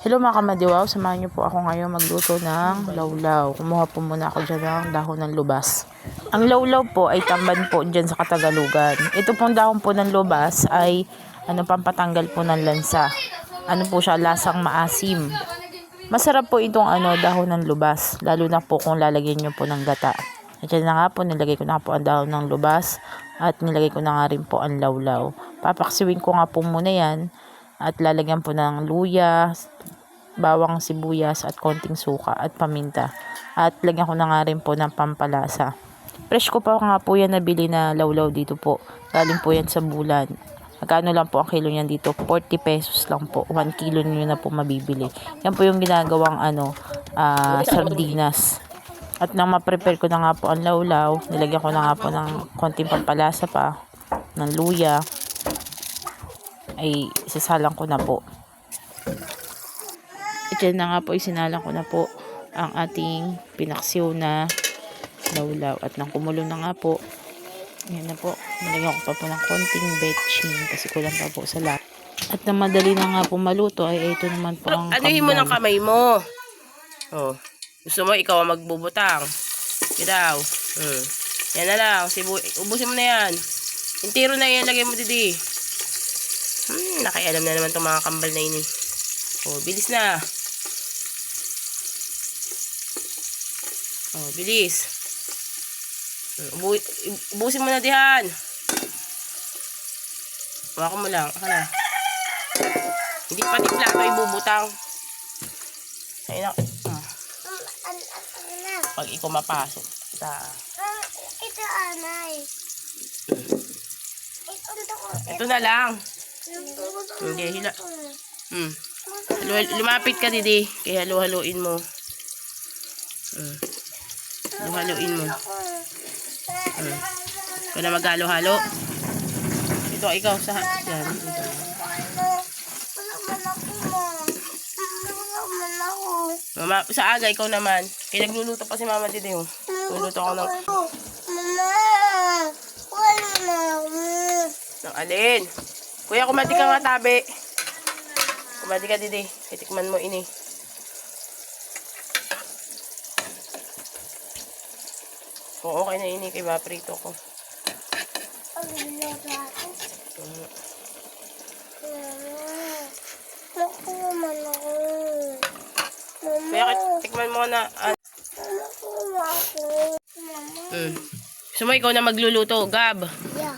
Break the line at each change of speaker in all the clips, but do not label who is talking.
Hello mga kamadiwaw, samahan niyo po ako ngayon magluto ng lawlaw. Kumuha po muna ako dyan ng dahon ng lubas. Ang lawlaw po ay tamban po dyan sa Katagalugan. Ito pong dahon po ng lubas ay pampatanggal po ng lansa. Po siya, lasang maasim. Masarap po itong dahon ng lubas, lalo na po kung lalagyan niyo po ng gata. At yan na nga po, nilagay ko na po ang dahon ng lubas at nilagay ko na nga rin po ang lawlaw. Papaksiwin ko nga po muna yan. At lalagyan po ng luya, bawang sibuyas at konting suka at paminta. At lagyan ko na nga rin po ng pampalasa. Fresh ko pa nga po yan nabili na lawlaw dito po. Galing po yan sa Bulan. Magkano lang po ang kilo niyan dito? 40 pesos lang po. 1 kilo niyo na po mabibili. Yan po yung ginagawang sardinas. At nang ma-prepare ko na nga po ang lawlaw, nilagyan ko na nga po ng konting pampalasa pa, ng luya. Ay isasalang ko na po. Diyan na nga po isinalang ko na po ang ating pinaksiw na lawlaw. At nang kumulo na nga po, yan na po, nilagyan ko pa po ng konting betchin kasi kulang pa po sa lahat. At nang madali na nga po maluto ay ito naman po ang
anuhin mo ng kamay mo. Oh. Gusto mo ikaw ang magbubutang. Kitaw. Yan na lang. Ubusin mo na yan. Intiro na yan. Lagay mo didi. Nakialam na naman itong mga kambal na ini. Oh, bilis na. Oh, bilis. Ubusin mo na dihan. Huwag mo lang. Akala. Hindi pati plato ibubutang. Ayun na. Pag ikaw mapasok.
Ito anay.
Ito na lang. Hindi, hila. Lumapit ka, Didi. Kaya halo-haloin mo. Halo-haloin mo. Ikaw na maghalo-halo. Ito, ikaw sa... Yan. Mama, sa aga, ikaw naman. Kaya nagluluto pa si Mama Didi. Luluto ako ng... Ng alin? Kuya, kumati ka nga tabi. Kumati ka, Didi. Itikman mo ini. Kung okay na ini, kay prito ko. Kuya, tikman mo na. Gusto mo ikaw na magluluto, Gab?
Yeah.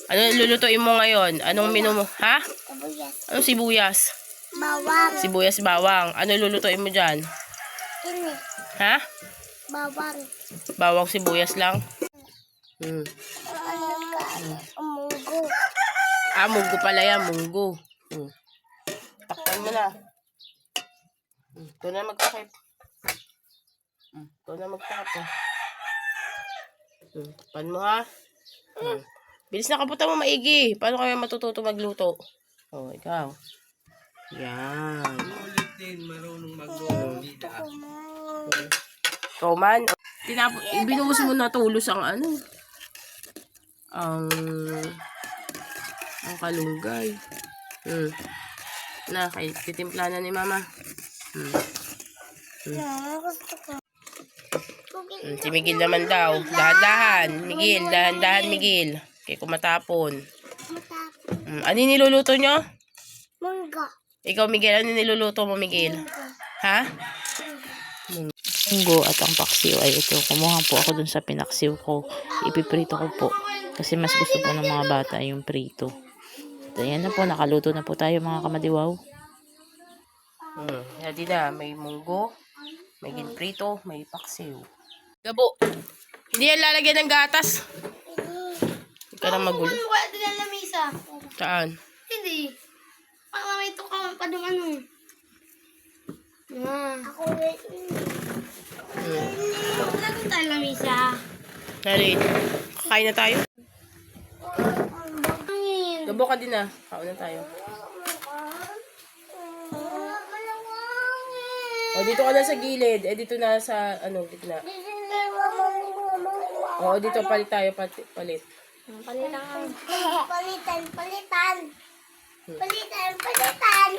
Ano lulutuin mo ngayon? Anong menu mo? Ha?
Sibuyas.
Anong sibuyas?
Bawang.
Sibuyas bawang. Ano lulutuin mo dyan?
Ini.
Ha?
Bawang.
Bawang sibuyas lang?
Munggo.
Ah, munggo pala yan. Munggo. Takpan mo na. Ito na magtakip. Ito na magtakip. Takpan mo ha. Bilis na kaputa mo maigi. Paano kaya matututo magluto? Oh, ikaw. Yan.
Marunong magluto.
Ikaw man. Binuhos mo na tulos ang ang kalunggay. Na, kay titimpla na ni Mama. Si Miguel naman daw. Dahan-dahan. Miguel, dahan-dahan Miguel. Kaya kumatapon. Ano niluluto nyo?
Munggo.
Ikaw, Miguel, ano niluluto mo, Miguel? Ha?
Munggo at ang paksiw ay ito. Kumuha po ako dun sa pinaksiw ko. Ipiprito ko po. Kasi mas gusto po ng mga bata yung prito. At ayan na po, nakaluto na po tayo mga kamadiwaw.
Hindi na, may munggo, may ginprito, may paksiw. Gabo, hindi yan lalagyan ng gatas. Hindi ka na magulo.
Ano kaya din ang lamisa?
Saan?
Hindi. Mamamito ka pa ng ano. Ako rin. Wala tayo lamisa.
Nari, kakain na tayo.
Hangin.
Gabo ka din na, kaon na tayo. O, dito ka na sa gilid. Dito na sa, gitna. O, dito palit tayo, palit.
Palitan. Palitan. Palitan. Palitan. Palitan.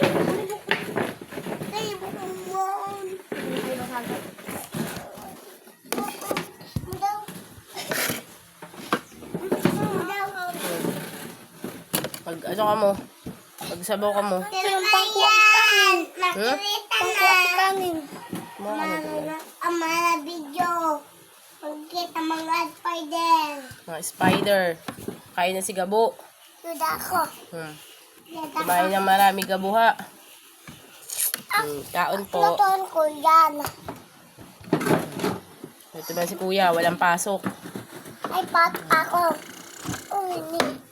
Ano ka mo? Pagsabaw ka mo.
Yung pangkuwain.
Hmm?
Pangkuwain.
Mga ano to?
Ang mga video. Pagkita mga spider.
Mga spider. Kain na si Gabo.
Suda ko.
Kumain ng marami Gabo ha. Kaon po.
Lutuan ko yan.
Ito ba si Kuya? Walang pasok.
Ay, pat ako. Umi.